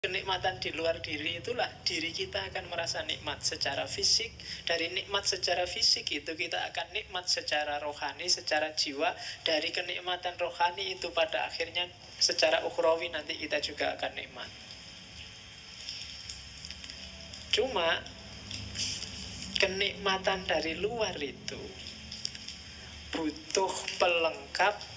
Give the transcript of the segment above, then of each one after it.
kenikmatan di luar diri itulah diri kita akan merasa nikmat secara fisik. Dari nikmat secara fisik itu kita akan nikmat secara rohani, secara jiwa. Dari kenikmatan rohani itu pada akhirnya secara ukhrawi nanti kita juga akan nikmat. Cuma kenikmatan dari luar itu butuh pelengkap.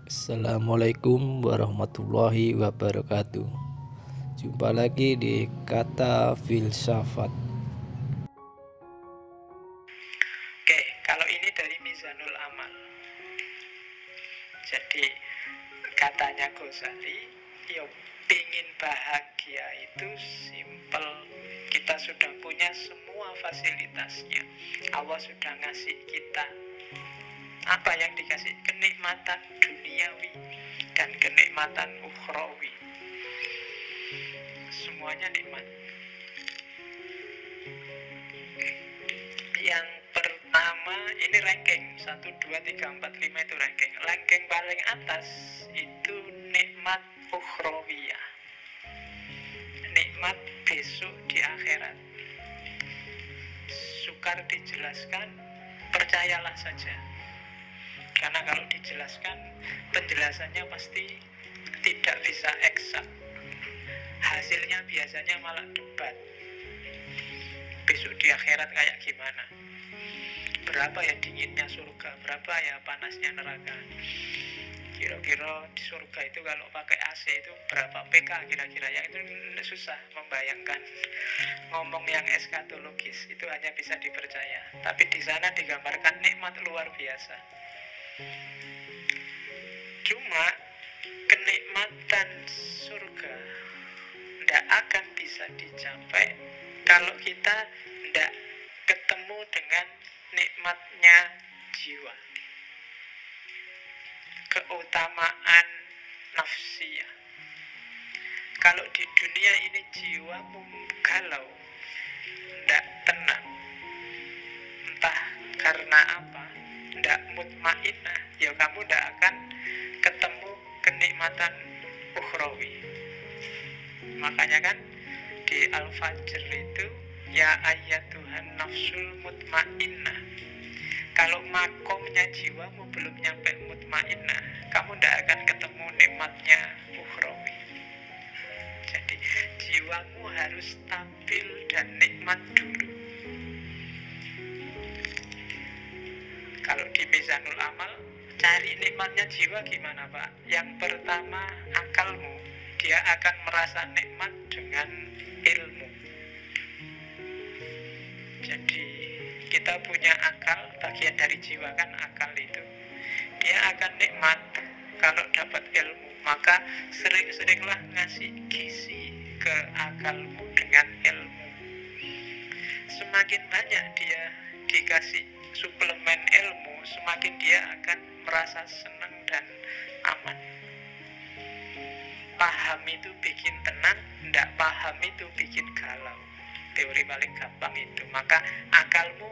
Assalamualaikum warahmatullahi wabarakatuh. Jumpa lagi di Kata Filsafat. Oke, kalau ini dari Mizanul Amal. Jadi katanya Ghazali, yo pingin bahagia itu simple. Kita sudah punya semua fasilitasnya. Allah sudah ngasih kita. Apa yang dikasih? Kenikmatan duniawi dan kenikmatan ukhrawi. Semuanya nikmat. Yang pertama, ini ranking 1, 2, 3, 4, 5 itu ranking. Ranking paling atas itu nikmat ukhrawiyah. Nikmat besok di akhirat. Sukar dijelaskan, percayalah saja. Karena kalau dijelaskan, penjelasannya pasti tidak bisa eksak. Hasilnya biasanya malah debat. Besok di akhirat kayak gimana? Berapa ya dinginnya surga? Berapa ya panasnya neraka? Kira-kira di surga itu kalau pakai AC itu berapa PK kira-kira? Yang itu susah membayangkan. Ngomong yang eskatologis itu hanya bisa dipercaya. Tapi di sana digambarkan nikmat luar biasa. Cuma kenikmatan surga tidak akan bisa dicapai kalau kita tidak ketemu dengan nikmatnya jiwa, keutamaan nafsiyah. Kalau di dunia ini jiwamu galau, tidak tenang, entah karena apa, tidak mutmainnah, ya kamu tidak akan ketemu kenikmatan ukhrawi. Makanya kan di Al-Fajr itu ya ayyatuhan nafsul mutmainnah. Kalau makomnya jiwamu belum nyampe mutmainnah, kamu tidak akan ketemu nikmatnya ukhrawi. Jadi jiwamu harus stabil dan nikmat dulu. Kalau di Mizanul Amal, cari nikmatnya jiwa gimana Pak? Yang pertama akalmu. Dia akan merasa nikmat dengan ilmu. Jadi kita punya akal, bagian dari jiwa kan akal itu. Dia akan nikmat kalau dapat ilmu. Maka sering-seringlah ngasih gizi ke akalmu dengan ilmu. Semakin banyak dia dikasih suplemen ilmu, semakin dia akan merasa senang dan aman. Paham itu bikin tenang, tidak paham itu bikin galau. Teori paling gampang itu. Maka akalmu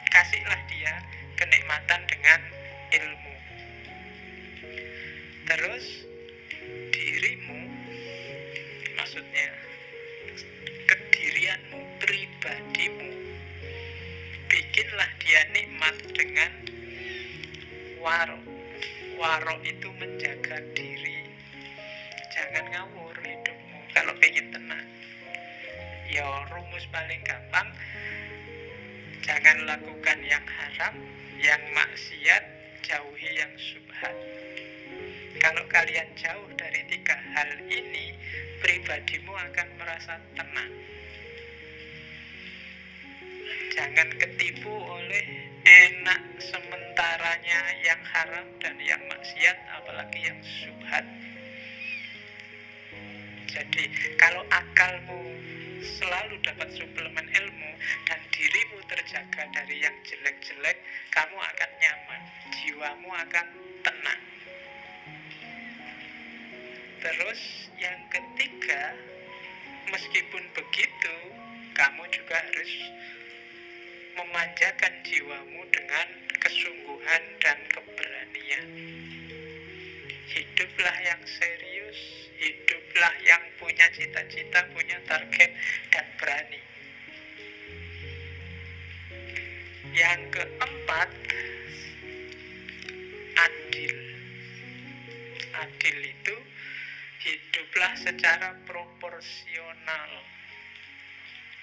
kasihlah dia kenikmatan dengan ilmu. Terus dirimu, maksudnya kedirianmu, pribadimu, bikinlah dia nikmat dengan waro. Waro itu menjaga diri. Jangan ngawur hidupmu kalau pengen tenang. Ya rumus paling gampang, jangan lakukan yang haram, yang maksiat, jauhi yang syubhat. Kalau kalian jauh dari 3 hal ini, pribadimu akan merasa tenang. Jangan ketipu oleh enak sementaranya yang haram dan yang maksiat, apalagi yang syubhat. Jadi kalau akalmu selalu dapat suplemen ilmu dan dirimu terjaga dari yang jelek-jelek, kamu akan nyaman, jiwamu akan tenang. Terus yang ketiga, meskipun begitu, kamu juga harus memanjakan jiwamu dengan kesungguhan dan keberanian. Hiduplah yang serius, hiduplah yang punya cita-cita, punya target, dan berani. Yang keempat, adil. Adil itu hiduplah secara proporsional,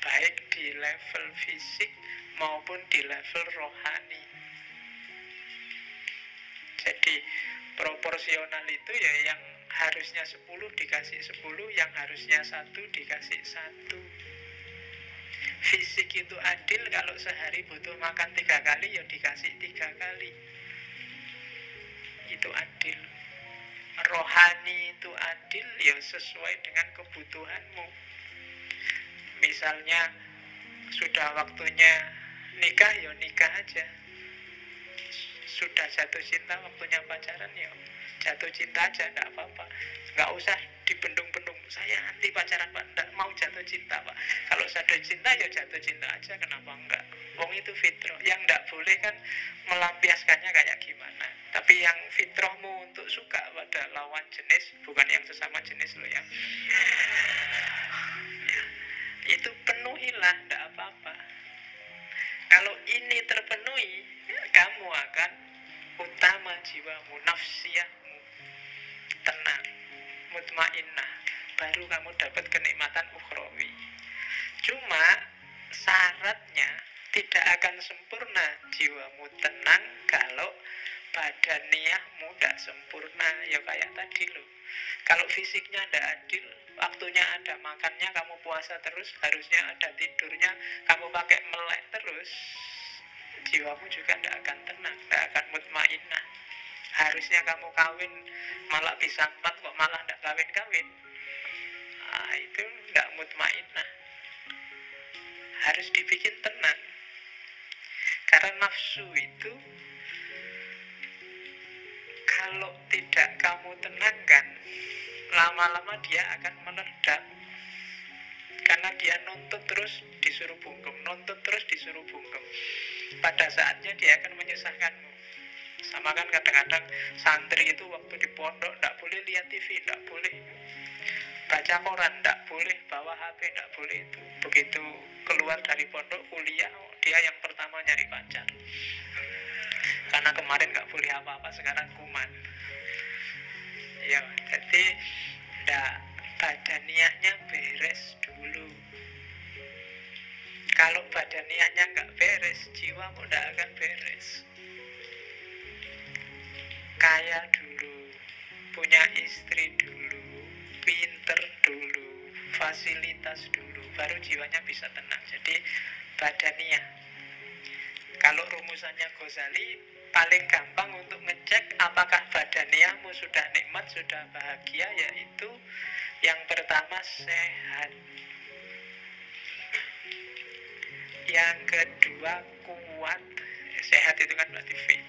baik di level fisik maupun di level rohani. Jadi proporsional itu ya yang harusnya 10 dikasih 10, yang harusnya 1 dikasih 1. Fisik itu adil, kalau sehari butuh makan 3 kali ya dikasih 3 kali. Itu adil. Rohani itu adil ya sesuai dengan kebutuhanmu. Misalnya sudah waktunya nikah ya nikah aja. Sudah jatuh cinta waktunya pacaran ya jatuh cinta aja, enggak apa-apa. Enggak usah dibendung-bendung, saya anti pacaran Pak, enggak mau jatuh cinta Pak. Kalau jatuh cinta ya jatuh cinta aja, kenapa enggak? Wong itu fitrah. Yang enggak boleh kan melampiaskannya kayak gimana. Tapi yang fitrahmu untuk suka pada lawan jenis, bukan yang sesama jenis lo ya, itu penuhilah, enggak apa-apa. Kalau ini terpenuhi, kamu akan utama jiwamu, nafsiyahmu tenang, mutmainnah, baru kamu dapat kenikmatan ukhrawi. Cuma syaratnya tidak akan sempurna jiwamu tenang kalau badaniyahmu tidak sempurna. Ya kayak tadi loh, kalau fisiknya tidak adil, waktunya ada makannya kamu puasa terus, harusnya ada tidurnya kamu pakai melek terus, jiwamu juga tidak akan tenang, tidak akan mutmainnah. Harusnya kamu kawin malah bisa 4 kok malah tidak kawin-kawin, nah, itu tidak mutmainnah. Harus dibikin tenang, karena nafsu itu kalau tidak kamu tenangkan, lama-lama dia akan meledak. Karena dia nuntut terus disuruh bungkem, nuntut terus disuruh bungkem. Pada saatnya dia akan menyusahkanmu. Sama kan kadang-kadang santri itu waktu di pondok tidak boleh lihat TV, tidak boleh baca koran, tidak boleh bawa HP, tidak boleh itu. Begitu keluar dari pondok kuliah, dia yang pertama nyari pacar. Karena kemarin nggak boleh apa-apa, sekarang kuman. Ya, jadi ndak, badaniyahnya beres dulu. Kalau badaniyahnya nggak beres, jiwamu ndak akan beres. Kaya dulu, punya istri dulu, pinter dulu, fasilitas dulu, baru jiwanya bisa tenang. Jadi badaniyah. Kalau rumusannya Ghazali, paling gampang untuk ngecek apakah badaniyahmu sudah nikmat, sudah bahagia, yaitu yang pertama sehat, yang kedua kuat. Sehat itu kan berarti fit.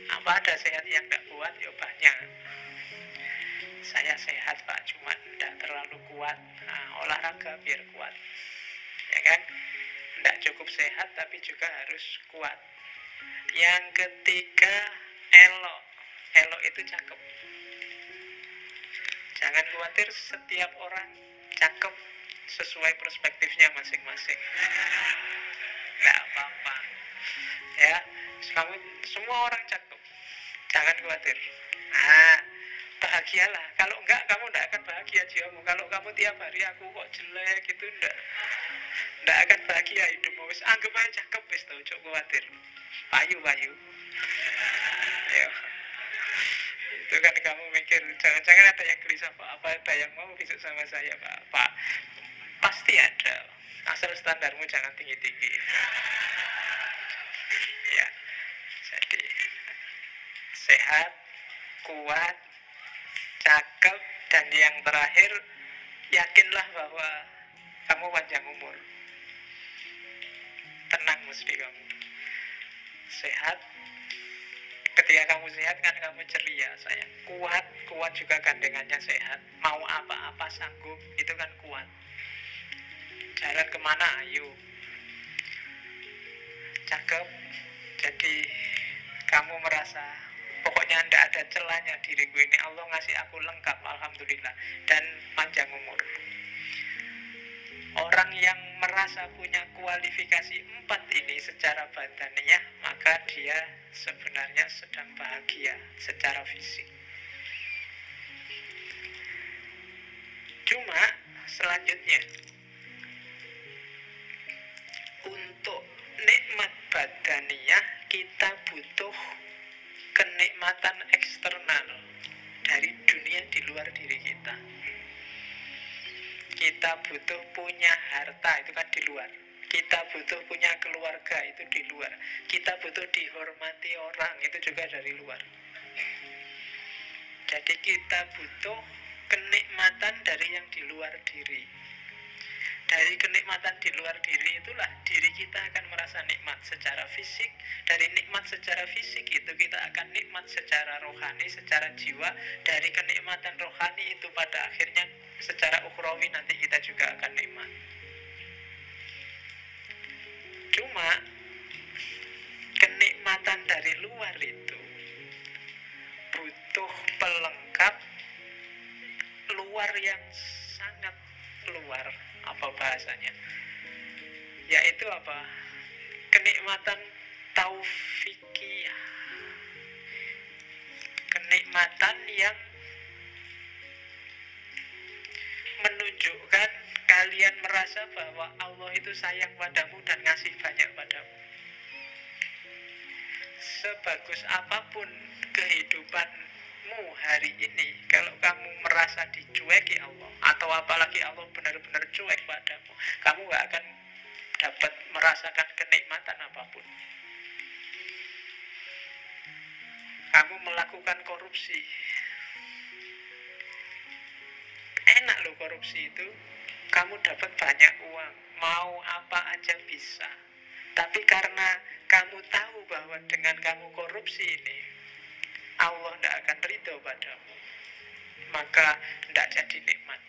Apa ada sehat yang tidak kuat? Ya banyak. Saya sehat Pak, cuma tidak terlalu kuat. Nah, olahraga biar kuat, ya kan? Tidak cukup sehat tapi juga harus kuat. Yang ketiga elok. Elok itu cakep. Jangan khawatir, setiap orang cakep sesuai perspektifnya masing-masing. Nggak apa-apa. Ya, kamu semua orang cakep. Jangan khawatir. Nah, bahagialah. Kalau enggak, kamu enggak akan bahagia jiwamu. Kalau kamu tiap hari aku kok jelek gitu, enggak akan bahagia hidupmu. Wis anggap aja cakep wis, tau, cok khawatir. Payu. Ya. Itu kan kamu mikir, jangan-jangan ada yang gelisah Pak, apa ada yang mau besok sama saya Pak? Pasti ada. Asal standarmu jangan tinggi-tinggi. Ya. Jadi sehat, kuat, cakep, dan yang terakhir, yakinlah bahwa kamu panjang umur. Tenang mesti kamu. Sehat. Ketika kamu sehat kan kamu ceria, sayang. Kuat juga gandengannya sehat. Mau apa-apa sanggup, itu kan kuat. Jalan kemana, ayo. cakep, jadi kamu merasa pokoknya tidak ada celahnya diriku ini, Allah ngasih aku lengkap, alhamdulillah, dan panjang umur. Orang yang merasa punya kualifikasi 4 ini secara badaniyah, maka dia sebenarnya sedang bahagia secara fisik. Cuma selanjutnya, untuk nikmat badaniyah kita butuh kenikmatan eksternal dari dunia di luar diri kita. Kita butuh punya harta, itu kan di luar. Kita butuh punya keluarga, itu di luar. Kita butuh dihormati orang, itu juga dari luar. Jadi kita butuh kenikmatan dari yang di luar diri. Dari kenikmatan di luar diri itulah diri kita akan merasa nikmat secara fisik. Dari nikmat secara fisik itu kita akan nikmat secara rohani, secara jiwa. Dari kenikmatan rohani itu pada akhirnya secara ukhrawi nanti kita juga akan nikmat. Cuma kenikmatan dari luar itu butuh pelengkap luar yang sangat luar. Apa bahasanya? Yaitu apa? Kenikmatan taufikiyah. Kenikmatan yang menunjukkan kalian merasa bahwa Allah itu sayang padamu dan ngasih banyak padamu. Sebagus apapun kehidupanmu hari ini, kalau kamu merasa dicueki Allah, atau apalagi Allah benar-benar cuek padamu, kamu gak akan dapat merasakan kenikmatan apapun. Kamu melakukan korupsi, enak loh korupsi itu, kamu dapat banyak uang, mau apa aja bisa. Tapi karena kamu tahu bahwa dengan kamu korupsi ini Allah tidak akan ridho padamu, maka tidak jadi nikmat.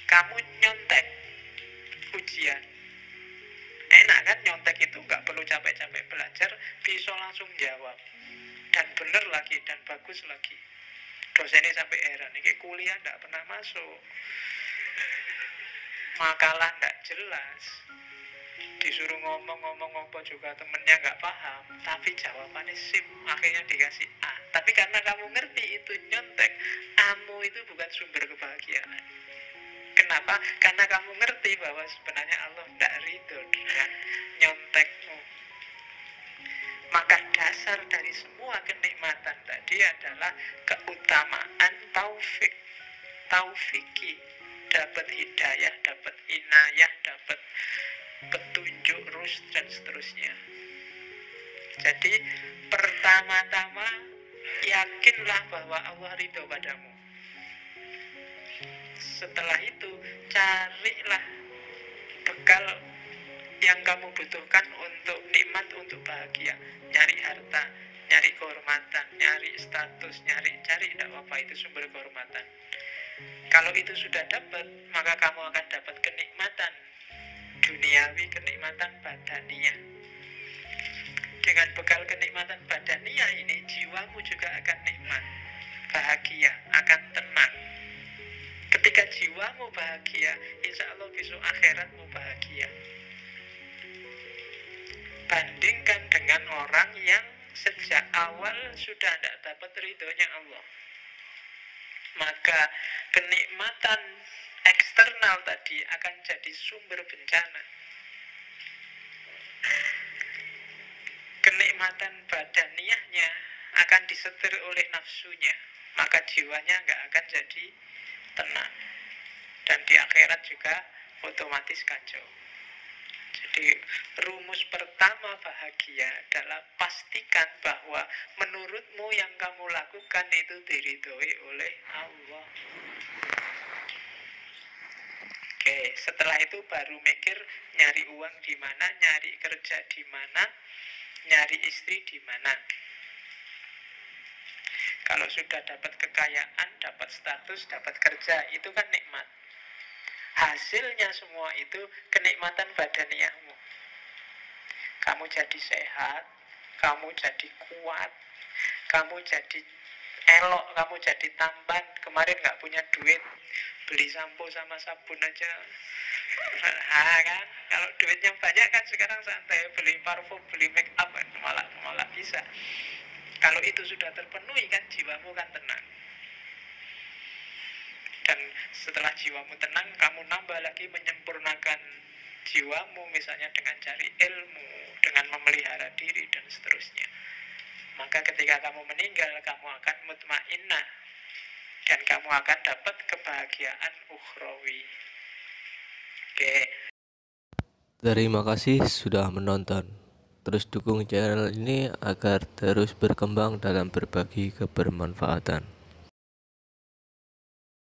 Kamu nyontek ujian, enak kan? Nyontek itu nggak perlu capek-capek belajar, bisa langsung jawab, dan bener lagi, dan bagus lagi. Dosennya sampai heran, ini kuliah nggak pernah masuk, makalah nggak jelas, disuruh ngomong-ngomong apa juga temennya nggak paham, tapi jawabannya sip, akhirnya dikasih A. Tapi karena kamu ngerti itu nyontek, kamu itu bukan sumber kebahagiaan. Kenapa? Karena kamu ngerti bahwa sebenarnya Allah tidak ridho dengan nyontekmu. Maka dasar dari semua kenikmatan tadi adalah keutamaan taufiki, dapat hidayah, dapat inayah, dapat petunjuk, rusd, dan seterusnya. Jadi pertama-tama yakinlah bahwa Allah ridho padamu. Setelah itu carilah bekal yang kamu butuhkan untuk nikmat, untuk bahagia. Nyari harta, nyari kehormatan, nyari status, cari tidak apa-apa, itu sumber kehormatan. Kalau itu sudah dapat, maka kamu akan dapat kenikmatan duniawi, kenikmatan badaniyah. Dengan bekal kenikmatan badaniyah ini, jiwamu juga akan nikmat, bahagia, akan tenang. Ketika jiwamu bahagia, insya Allah besok akhiratmu bahagia. Bandingkan dengan orang yang sejak awal sudah tidak dapat ridhonya Allah, maka kenikmatan eksternal tadi akan jadi sumber bencana. Kenikmatan badaniyahnya akan disetir oleh nafsunya, maka jiwanya nggak akan jadi tenang, dan di akhirat juga otomatis kacau. Jadi rumus pertama bahagia adalah pastikan bahwa menurutmu yang kamu lakukan itu diridhoi oleh Allah. Oke, setelah itu baru mikir nyari uang di mana, nyari kerja di mana, nyari istri di mana. Kalau sudah dapat kekayaan, dapat status, dapat kerja, itu kan nikmat. Hasilnya semua itu kenikmatan badaniahmu. Kamu jadi sehat, kamu jadi kuat, kamu jadi elok, kamu jadi tampan. Kemarin nggak punya duit, beli sampo sama sabun aja. Kan kalau duitnya banyak kan sekarang santai, beli parfum, beli make up, malah bisa. Kalau itu sudah terpenuhi kan jiwamu kan tenang. Dan setelah jiwamu tenang, kamu nambah lagi menyempurnakan jiwamu, misalnya dengan cari ilmu, dengan memelihara diri, dan seterusnya. Maka ketika kamu meninggal, kamu akan mutmainnah, dan kamu akan dapat kebahagiaan ukhrawi. Oke. Terima kasih sudah menonton. Terus dukung channel ini agar terus berkembang dalam berbagi kebermanfaatan.